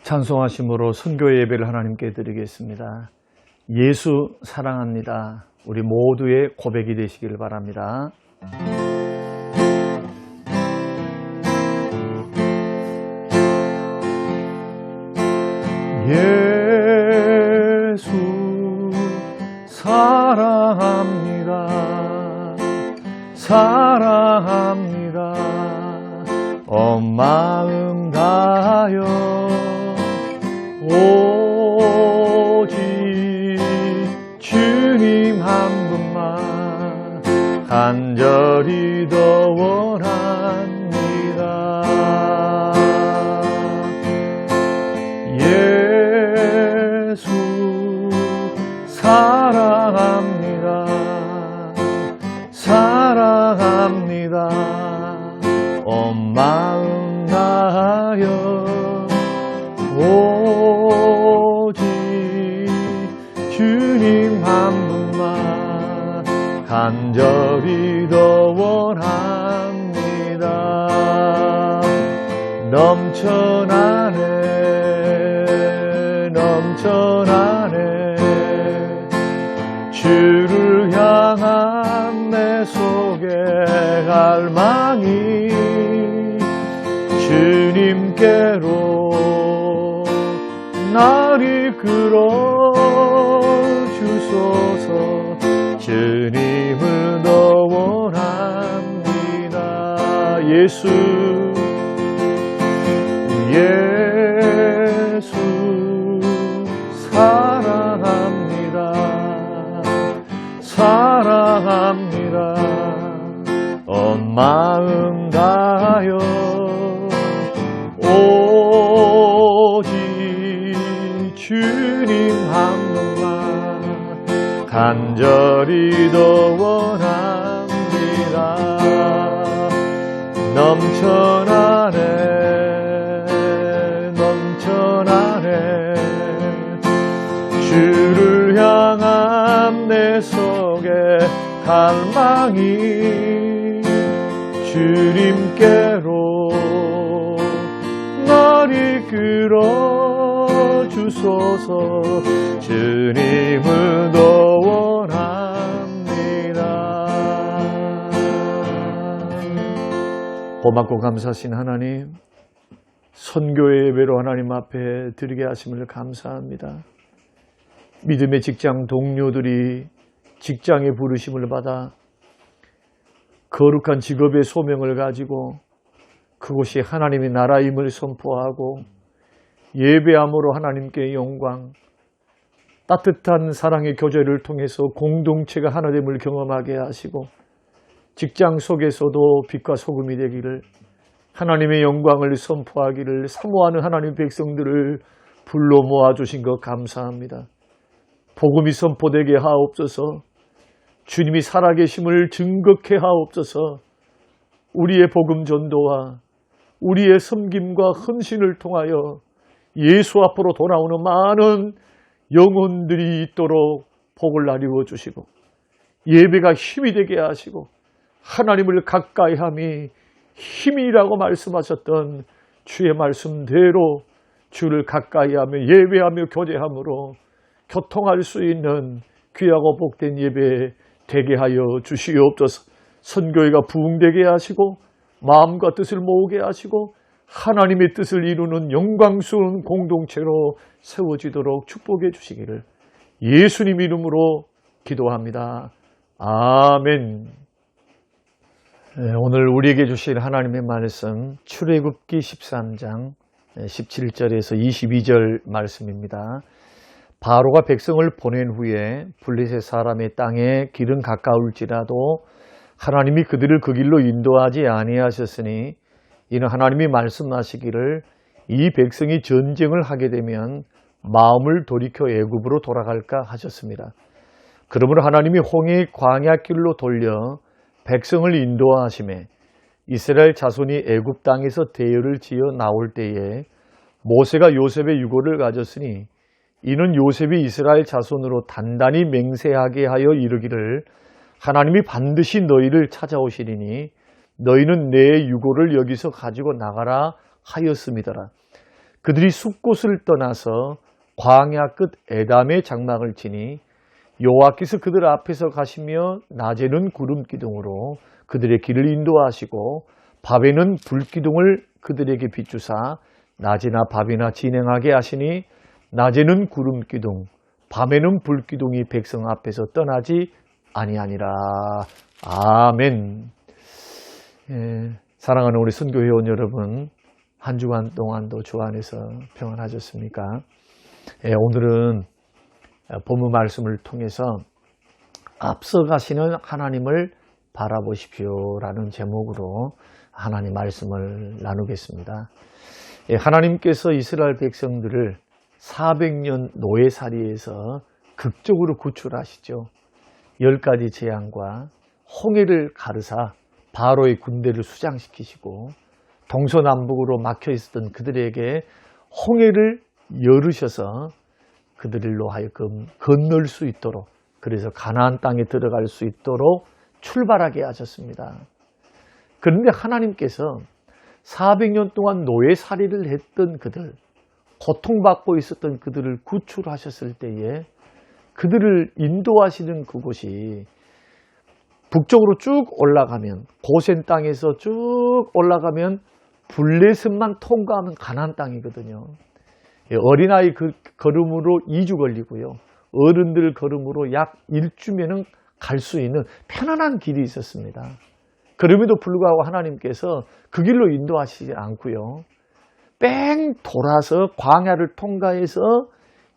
찬송하심으로 선교 예배를 하나님께 드리겠습니다. 예수 사랑합니다. 우리 모두의 고백이 되시기를 바랍니다. 예수 사랑합니다. 사랑합니다. 온 마음 다하여 오직 주님 한 분만 간절히 더 원합니다. 예수 사랑합니다. 사랑합니다. 온 마음 다하여 오직 주님 한 분만 간절히 더 원합니다. 넘쳐나네 넘쳐나네 주를 향한 내 속의 갈망이 주님께로 나를 이끌어 주소서. 주님을 더 원합니다. 예수 예수 사랑합니다. 사랑합니다. 온 마음 다하여 오직 주님 한 분만 간절히 더 원합니다. 넘쳐나네 넘쳐나네 주를 향한 내 속의 갈망이 주님께로 날 이끌어 주소서. 주님을 더 원합니다. 고맙고 감사하신 하나님, 선교의 예배로 하나님 앞에 드리게 하심을 감사합니다. 믿음의 직장 동료들이 직장의 부르심을 받아 거룩한 직업의 소명을 가지고 그곳이 하나님의 나라임을 선포하고 예배함으로 하나님께 영광, 따뜻한 사랑의 교제를 통해서 공동체가 하나됨을 경험하게 하시고 직장 속에서도 빛과 소금이 되기를, 하나님의 영광을 선포하기를 사모하는 하나님 백성들을 불러 모아주신 것 감사합니다. 복음이 선포되게 하옵소서. 주님이 살아계심을 증거케 하옵소서. 우리의 복음 전도와 우리의 섬김과 헌신을 통하여 예수 앞으로 돌아오는 많은 영혼들이 있도록 복을 나누어 주시고 예배가 힘이 되게 하시고 하나님을 가까이함이 힘이라고 말씀하셨던 주의 말씀대로 주를 가까이하며 예배하며 교제함으로 교통할 수 있는 귀하고 복된 예배 되게 하여 주시옵소서. 선교회가 부흥되게 하시고 마음과 뜻을 모으게 하시고 하나님의 뜻을 이루는 영광스러운 공동체로 세워지도록 축복해 주시기를 예수님 이름으로 기도합니다. 아멘. 오늘 우리에게 주실 하나님의 말씀 출애굽기 13장 17절에서 22절 말씀입니다. 바로가 백성을 보낸 후에 블레셋 사람의 땅에 길은 가까울지라도 하나님이 그들을 그 길로 인도하지 아니하셨으니 이는 하나님이 말씀하시기를 이 백성이 전쟁을 하게 되면 마음을 돌이켜 애굽으로 돌아갈까 하셨습니다. 그러므로 하나님이 홍해의 광야길로 돌려 백성을 인도하심에 이스라엘 자손이 애굽 땅에서 대열을 지어 나올 때에 모세가 요셉의 유고를 가졌으니 이는 요셉이 이스라엘 자손으로 단단히 맹세하게 하여 이르기를 하나님이 반드시 너희를 찾아오시리니 너희는 내 유고를 여기서 가지고 나가라 하였음이더라. 그들이 숲곳을 떠나서 광야 끝 에담의 장막을 치니 여호와께서 그들 앞에서 가시며 낮에는 구름 기둥으로 그들의 길을 인도하시고 밤에는 불 기둥을 그들에게 비추사 낮이나 밤이나 진행하게 하시니 낮에는 구름 기둥 밤에는 불 기둥이 백성 앞에서 떠나지 아니하니라. 아멘. 사랑하는 우리 선교회원 여러분, 한 주간 동안도 주 안에서 평안하셨습니까? 오늘은 본문 말씀을 통해서 앞서가시는 하나님을 바라보십시오 라는 제목으로 하나님 말씀을 나누겠습니다. 하나님께서 이스라엘 백성들을 400년 노예살이에서 극적으로 구출하시죠. 10가지 재앙과 홍해를 가르사 바로의 군대를 수장시키시고 동서남북으로 막혀 있었던 그들에게 홍해를 열으셔서 그들로 하여금 건널 수 있도록, 그래서 가나안 땅에 들어갈 수 있도록 출발하게 하셨습니다. 그런데 하나님께서 400년 동안 노예살이를 했던 그들, 고통받고 있었던 그들을 구출하셨을 때에 그들을 인도하시는 그곳이 북쪽으로 쭉 올라가면, 고센 땅에서 쭉 올라가면 블레셋만 통과하면 가나안 땅이거든요. 어린아이 걸음으로 2주 걸리고요. 어른들 걸음으로 약 1주면은 갈 수 있는 편안한 길이 있었습니다. 그럼에도 불구하고 하나님께서 그 길로 인도하시지 않고요. 뺑 돌아서 광야를 통과해서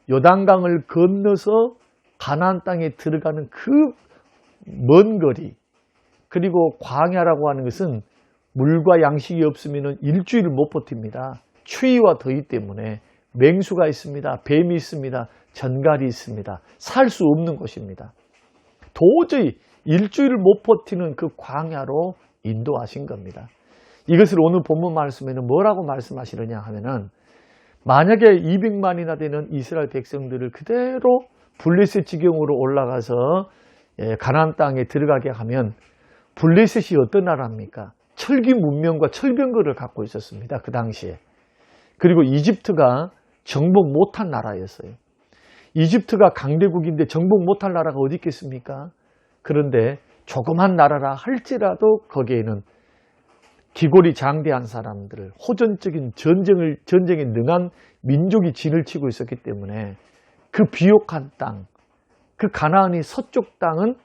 요단강을 건너서 가나안 땅에 들어가는 그 먼 거리, 그리고 광야라고 하는 것은 물과 양식이 없으면 일주일을 못 버팁니다. 추위와 더위 때문에 맹수가 있습니다. 뱀이 있습니다. 전갈이 있습니다. 살 수 없는 곳입니다. 도저히 일주일을 못 버티는 그 광야로 인도하신 겁니다. 이것을 오늘 본문 말씀에는 뭐라고 말씀하시느냐 하면은, 만약에 200만이나 되는 이스라엘 백성들을 그대로 블레셋 지경으로 올라가서 가나안 땅에 들어가게 하면, 블레셋이 어떤 나라입니까? 철기 문명과 철병거를 갖고 있었습니다. 그 당시에. 그리고 이집트가 정복 못한 나라였어요. 이집트가 강대국인데 정복 못할 나라가 어디 있겠습니까? 그런데 조그만 나라라 할지라도 거기에는 기골이 장대한 사람들, 호전적인 전쟁에 능한 민족이 진을 치고 있었기 때문에 그 비옥한 땅, 그 가나안의 서쪽 땅은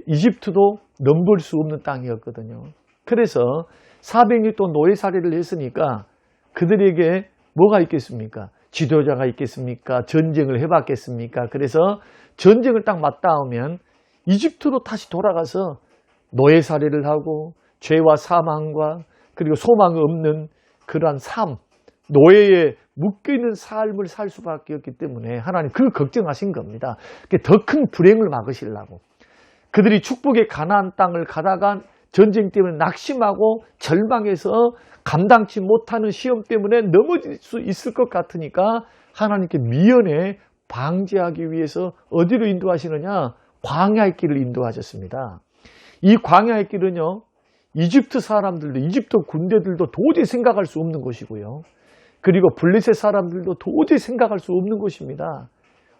이집트도 넘볼 수 없는 땅이었거든요. 그래서 400년 동안 노예살이를 했으니까 그들에게 뭐가 있겠습니까? 지도자가 있겠습니까? 전쟁을 해봤겠습니까? 그래서 전쟁을 딱 맞닿으면 이집트로 다시 돌아가서 노예살이를 하고 죄와 사망과 그리고 소망 없는 그러한 삶, 노예에 묶여있는 삶을 살 수밖에 없기 때문에 하나님 그걸 걱정하신 겁니다. 더 큰 불행을 막으시려고. 그들이 축복의 가나안 땅을 가다가 전쟁 때문에 낙심하고 절망해서 감당치 못하는 시험 때문에 넘어질 수 있을 것 같으니까 하나님께 미연에 방지하기 위해서 어디로 인도하시느냐? 광야의 길을 인도하셨습니다. 이 광야의 길은요, 이집트 사람들도, 이집트 군대들도 도저히 생각할 수 없는 곳이고요. 그리고 블레셋 사람들도 도저히 생각할 수 없는 곳입니다.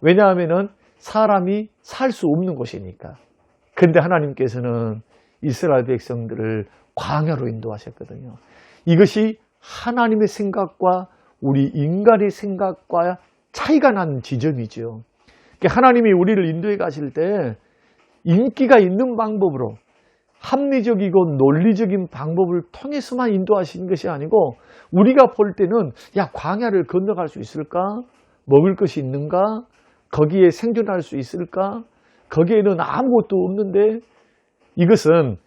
왜냐하면 사람이 살 수 없는 곳이니까. 그런데 하나님께서는 이스라엘 백성들을 광야로 인도하셨거든요. 이것이 하나님의 생각과 우리 인간의 생각과 차이가 나는 지점이죠. 하나님이 우리를 인도해 가실 때 인기가 있는 방법으로, 합리적이고 논리적인 방법을 통해서만 인도하시는 것이 아니고, 우리가 볼 때는 야, 광야를 건너갈 수 있을까? 먹을 것이 있는가? 거기에 생존할 수 있을까? 거기에는 아무것도 없는데, 이것은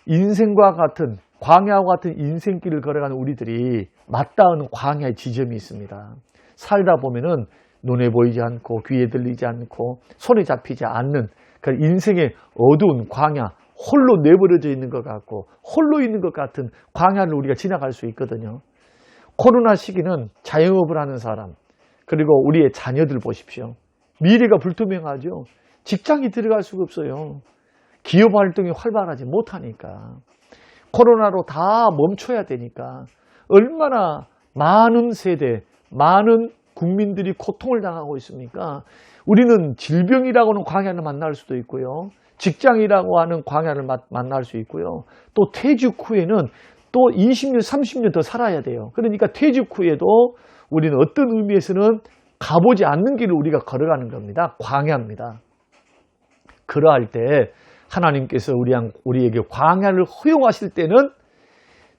인생과 같은, 광야와 같은 인생길을 걸어가는 우리들이 맞닿은 광야의 지점이 있습니다. 살다 보면은 눈에 보이지 않고 귀에 들리지 않고 손에 잡히지 않는 그 인생의 어두운 광야, 홀로 내버려져 있는 것 같고 홀로 있는 것 같은 광야를 우리가 지나갈 수 있거든요. 코로나 시기는 자영업을 하는 사람, 그리고 우리의 자녀들 보십시오. 미래가 불투명하죠. 직장이 들어갈 수가 없어요. 기업 활동이 활발하지 못하니까. 코로나로 다 멈춰야 되니까 얼마나 많은 세대, 많은 국민들이 고통을 당하고 있습니까? 우리는 질병이라고 하는 광야를 만날 수도 있고요. 직장이라고 하는 광야를 만날 수 있고요. 또 퇴직 후에는 또 20년, 30년 더 살아야 돼요. 그러니까 퇴직 후에도 우리는 어떤 의미에서는 가보지 않는 길을 우리가 걸어가는 겁니다. 광야입니다. 그러할 때 하나님께서 우리에게 광야를 허용하실 때는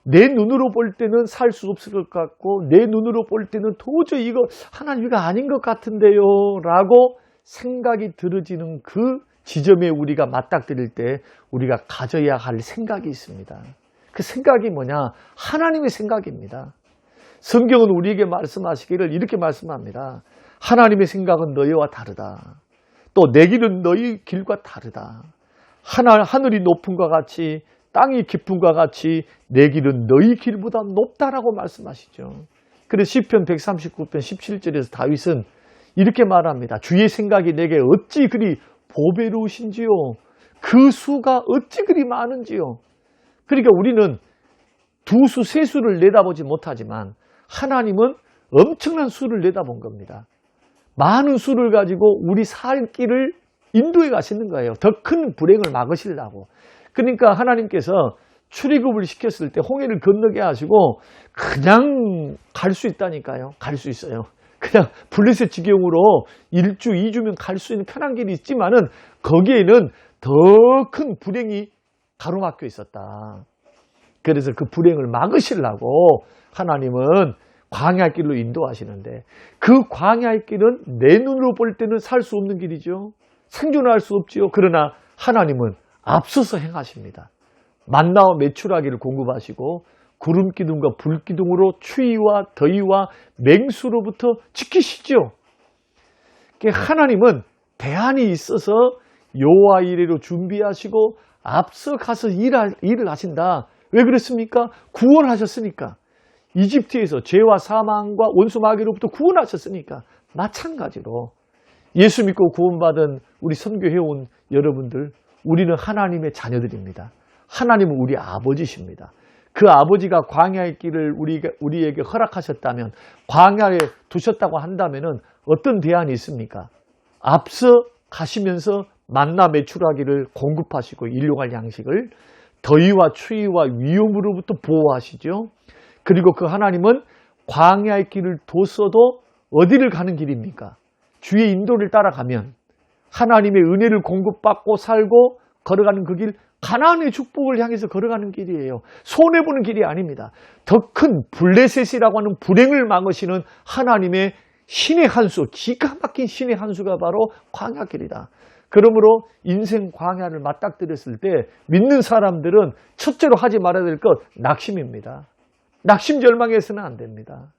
내 눈으로 볼 때는 살 수 없을 것 같고 내 눈으로 볼 때는 도저히 이거 하나님 이거 아닌 것 같은데요 라고 생각이 들어지는 그 지점에 우리가 맞닥뜨릴 때 우리가 가져야 할 생각이 있습니다. 그 생각이 뭐냐? 하나님의 생각입니다. 성경은 우리에게 말씀하시기를 이렇게 말씀합니다. 하나님의 생각은 너희와 다르다. 또 내 길은 너희 길과 다르다. 하늘이 높음과 같이 땅이 깊음과 같이 내 길은 너희 길보다 높다라고 말씀하시죠. 그래서 시편 139편 17절에서 다윗은 이렇게 말합니다. 주의 생각이 내게 어찌 그리 보배로우신지요. 그 수가 어찌 그리 많은지요. 그러니까 우리는 두 수, 세 수를 내다보지 못하지만 하나님은 엄청난 수를 내다본 겁니다. 많은 수를 가지고 우리 살 길을 인도해 가시는 거예요. 더 큰 불행을 막으시려고. 그러니까 하나님께서 출애굽을 시켰을 때 홍해를 건너게 하시고 그냥 갈 수 있다니까요. 갈 수 있어요. 그냥 블레셋 지경으로 1주, 2주면 갈 수 있는 편한 길이 있지만은 거기에는 더 큰 불행이 가로막혀 있었다. 그래서 그 불행을 막으시려고 하나님은 광야 길로 인도하시는데 그 광야의 길은 내 눈으로 볼 때는 살 수 없는 길이죠. 생존할 수 없지요. 그러나 하나님은 앞서서 행하십니다. 만나와 메추라기를 공급하시고 구름 기둥과 불 기둥으로 추위와 더위와 맹수로부터 지키시죠. 하나님은 대안이 있어서 여호와 이레로 준비하시고 앞서 가서 일을 하신다. 왜 그렇습니까? 구원하셨으니까. 이집트에서 죄와 사망과 원수 마귀로부터 구원하셨으니까. 마찬가지로 예수 믿고 구원받은 우리 선교해온 여러분들, 우리는 하나님의 자녀들입니다. 하나님은 우리 아버지십니다. 그 아버지가 광야의 길을 우리에게 허락하셨다면, 광야에 두셨다고 한다면 어떤 대안이 있습니까? 앞서 가시면서 만나 메추라기를 공급하시고 일용할 양식을 더위와 추위와 위험으로부터 보호하시죠. 그리고 그 하나님은 광야의 길을 뒀어도 어디를 가는 길입니까? 주의 인도를 따라가면 하나님의 은혜를 공급받고 살고 걸어가는 그 길, 가나안의 축복을 향해서 걸어가는 길이에요. 손해보는 길이 아닙니다. 더 큰 블레셋이라고 하는 불행을 막으시는 하나님의 신의 한 수, 기가 막힌 신의 한 수가 바로 광야길이다. 그러므로 인생 광야를 맞닥뜨렸을 때 믿는 사람들은 첫째로 하지 말아야 될 것, 낙심입니다. 낙심절망해서는 안 됩니다.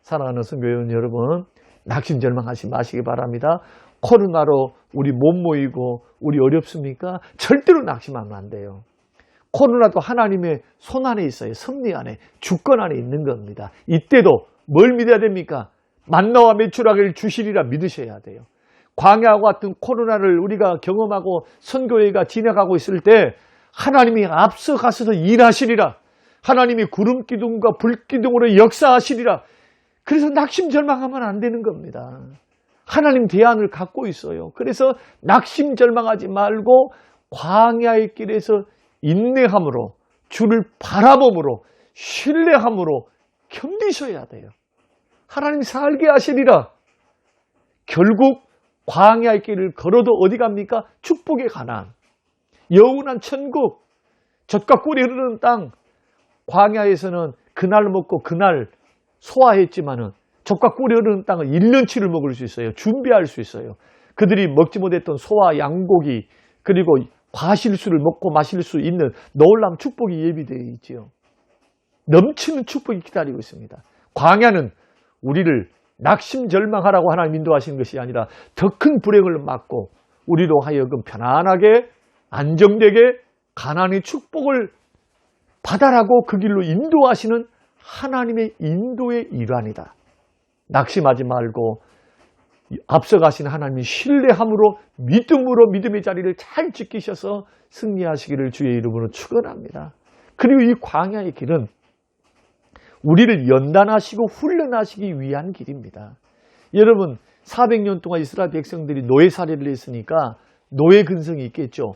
사랑하는 성교회원 여러분, 낙심절망하지 마시기 바랍니다. 코로나로 우리 못 모이고 우리 어렵습니까? 절대로 낙심하면 안 돼요. 코로나도 하나님의 손 안에 있어요. 섭리 안에, 주권 안에 있는 겁니다. 이때도 뭘 믿어야 됩니까? 만나와 메추라기를 주시리라 믿으셔야 돼요. 광야와 같은 코로나를 우리가 경험하고 선교회가 지나가고 있을 때 하나님이 앞서 가서서 일하시리라. 하나님이 구름 기둥과 불 기둥으로 역사하시리라. 그래서 낙심절망하면 안 되는 겁니다. 하나님 대안을 갖고 있어요. 그래서 낙심절망하지 말고 광야의 길에서 인내함으로, 주를 바라봄으로, 신뢰함으로 견디셔야 돼요. 하나님 살게 하시리라. 결국 광야의 길을 걸어도 어디 갑니까? 축복의 가나안, 영원한 천국, 젖과 꿀이 흐르는 땅. 광야에서는 그날 먹고 그날 소화했지만은 젖과 꿀이 흐르는 땅은 1년치를 먹을 수 있어요. 준비할 수 있어요. 그들이 먹지 못했던 소와 양고기, 그리고 과실수를 먹고 마실 수 있는 놀라운 축복이 예비되어 있지요. 넘치는 축복이 기다리고 있습니다. 광야는 우리를 낙심절망하라고 하나님 인도하시는 것이 아니라 더 큰 불행을 막고 우리로 하여금 편안하게 안정되게 가나안의 축복을 받아라고 그 길로 인도하시는 하나님의 인도의 일환이다. 낙심하지 말고 앞서가신 하나님이 신뢰함으로 믿음으로 믿음의 자리를 잘 지키셔서 승리하시기를 주의 이름으로 축원합니다. 그리고 이 광야의 길은 우리를 연단하시고 훈련하시기 위한 길입니다. 여러분 400년 동안 이스라엘 백성들이 노예살이를 했으니까 노예 근성이 있겠죠.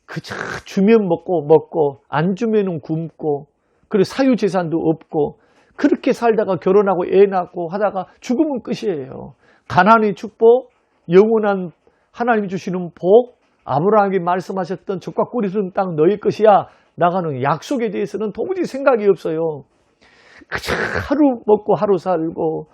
그저 주면 먹고 안 주면은 굶고 그리고 사유재산도 없고 그렇게 살다가 결혼하고 애 낳고 하다가 죽으면 끝이에요. 가나안의 축복, 영원한 하나님이 주시는 복, 아브라함이 말씀하셨던 젖과 꿀이 흐르는 땅 너희 것이야 나가는 약속에 대해서는 도무지 생각이 없어요. 그저 하루 먹고 하루 살고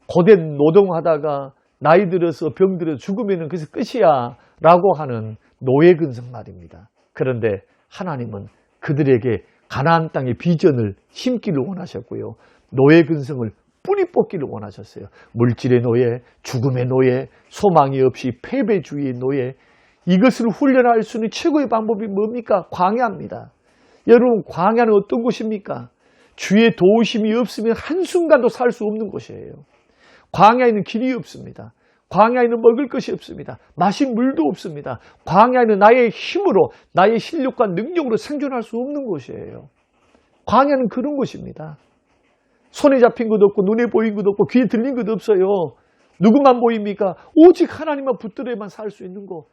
고된 노동하다가 나이 들어서 병 들어서 죽으면 그래서 끝이야 라고 하는 노예 근성 말입니다. 그런데 하나님은 그들에게 가나안 땅의 비전을 심기를 원하셨고요. 노예 근성을 뿌리 뽑기를 원하셨어요. 물질의 노예, 죽음의 노예, 소망이 없이 패배주의의 노예, 이것을 훈련할 수 있는 최고의 방법이 뭡니까? 광야입니다. 여러분 광야는 어떤 곳입니까? 주의 도우심이 없으면 한순간도 살 수 없는 곳이에요. 광야에는 길이 없습니다. 광야에는 먹을 것이 없습니다. 마실 물도 없습니다. 광야에는 나의 힘으로 나의 실력과 능력으로 생존할 수 없는 곳이에요. 광야는 그런 곳입니다. 손에 잡힌 것도 없고 눈에 보인 것도 없고 귀에 들린 것도 없어요. 누구만 보입니까? 오직 하나님만 붙들어야만 살 수 있는 곳.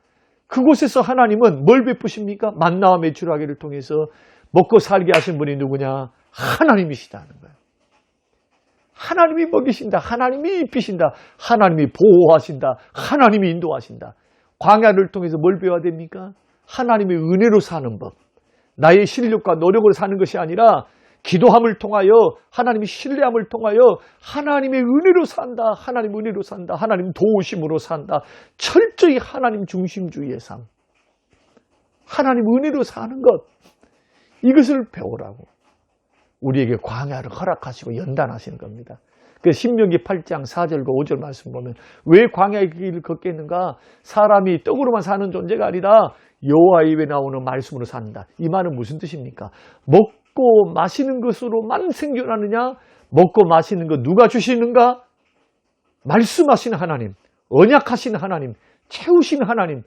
그곳에서 하나님은 뭘 베푸십니까? 만나와 메추라기를 통해서 먹고 살게 하신 분이 누구냐? 하나님이시다는 거예요. 하나님이 먹이신다. 하나님이 입히신다. 하나님이 보호하신다. 하나님이 인도하신다. 광야를 통해서 뭘 배워야 됩니까? 하나님의 은혜로 사는 법. 나의 실력과 노력으로 사는 것이 아니라 기도함을 통하여 하나님의 신뢰함을 통하여 하나님의 은혜로 산다. 하나님 은혜로 산다. 하나님 도우심으로 산다. 철저히 하나님 중심주의의 삶. 하나님 은혜로 사는 것. 이것을 배우라고 우리에게 광야를 허락하시고 연단하시는 겁니다. 그 신명기 8장 4절과 5절 말씀 보면 왜 광야의 길을 걷겠는가? 사람이 떡으로만 사는 존재가 아니라 여호와 입에 나오는 말씀으로 산다. 이 말은 무슨 뜻입니까? 먹고 마시는 것으로만 생존하느냐? 먹고 마시는 것 누가 주시는가? 말씀하시는 하나님, 언약하시는 하나님, 채우시는 하나님,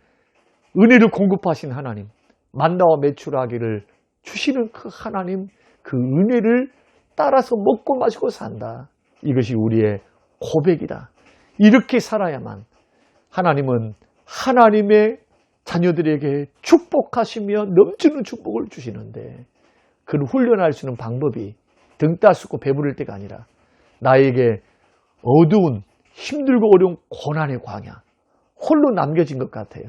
은혜를 공급하신 하나님, 만나와 메추라기를 주시는 그 하나님, 그 은혜를 따라서 먹고 마시고 산다. 이것이 우리의 고백이다. 이렇게 살아야만 하나님은 하나님의 자녀들에게 축복하시며 넘치는 축복을 주시는데 그를 훈련할 수 있는 방법이 등 따스고 배부를 때가 아니라 나에게 어두운 힘들고 어려운 고난의 광야 홀로 남겨진 것 같아요.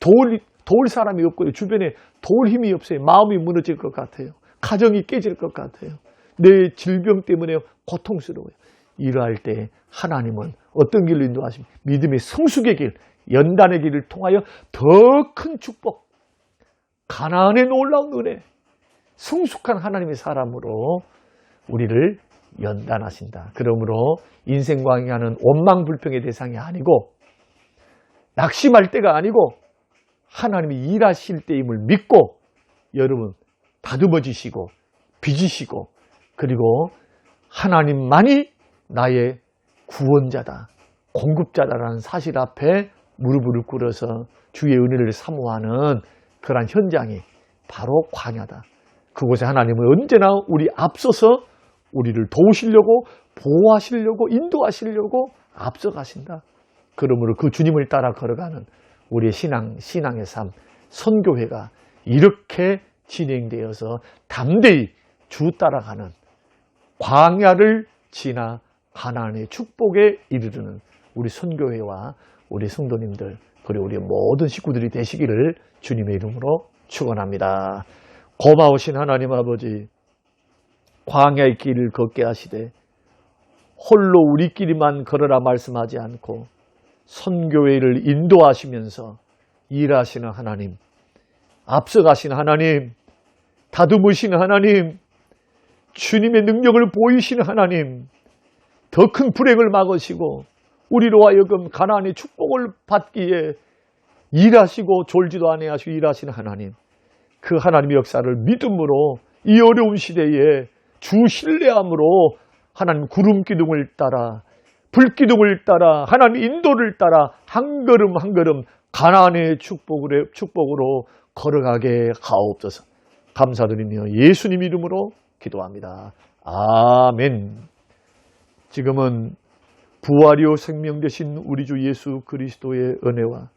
도울 사람이 없고요. 주변에 도울 힘이 없어요. 마음이 무너질 것 같아요. 가정이 깨질 것 같아요. 내 질병 때문에 고통스러워요. 이러할 때 하나님은 어떤 길로 인도하십니까? 믿음의 성숙의 길, 연단의 길을 통하여 더 큰 축복, 가나안의 놀라운 은혜, 성숙한 하나님의 사람으로 우리를 연단하신다. 그러므로 인생 광야는 원망불평의 대상이 아니고 낙심할 때가 아니고 하나님이 일하실 때임을 믿고 여러분 다듬어지시고 빚으시고 그리고 하나님만이 나의 구원자다, 공급자다라는 사실 앞에 무릎을 꿇어서 주의 은혜를 사모하는 그러한 현장이 바로 광야다. 그곳에 하나님은 언제나 우리 앞서서 우리를 도우시려고 보호하시려고 인도하시려고 앞서가신다. 그러므로 그 주님을 따라 걸어가는 우리의 신앙의 삶, 선교회가 이렇게 진행되어서 담대히 주 따라가는 광야를 지나 가나안의 축복에 이르르는 우리 선교회와 우리 성도님들 그리고 우리 모든 식구들이 되시기를 주님의 이름으로 축원합니다. 고마우신 하나님 아버지, 광야의 길을 걷게 하시되 홀로 우리끼리만 걸어라 말씀하지 않고 선교회를 인도하시면서 일하시는 하나님, 앞서가시는 하나님, 다듬으시는 하나님, 주님의 능력을 보이시는 하나님, 더 큰 불행을 막으시고 우리로 하여금 가나안의 축복을 받기에 일하시고 졸지도 아니하시고 일하시는 하나님, 그 하나님의 역사를 믿음으로 이 어려운 시대에 주 신뢰함으로 하나님 구름 기둥을 따라 불기둥을 따라 하나님 인도를 따라 한 걸음 한 걸음 가나안의 축복으로 걸어가게 하옵소서. 감사드리며 예수님 이름으로 기도합니다. 아멘. 지금은 부활이요 생명 되신 우리 주 예수 그리스도의 은혜와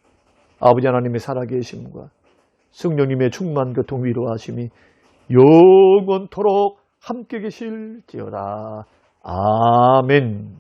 아버지 하나님의 살아계심과 성령님의 충만 교통 위로하심이 영원토록 함께 계실지어다. 아멘.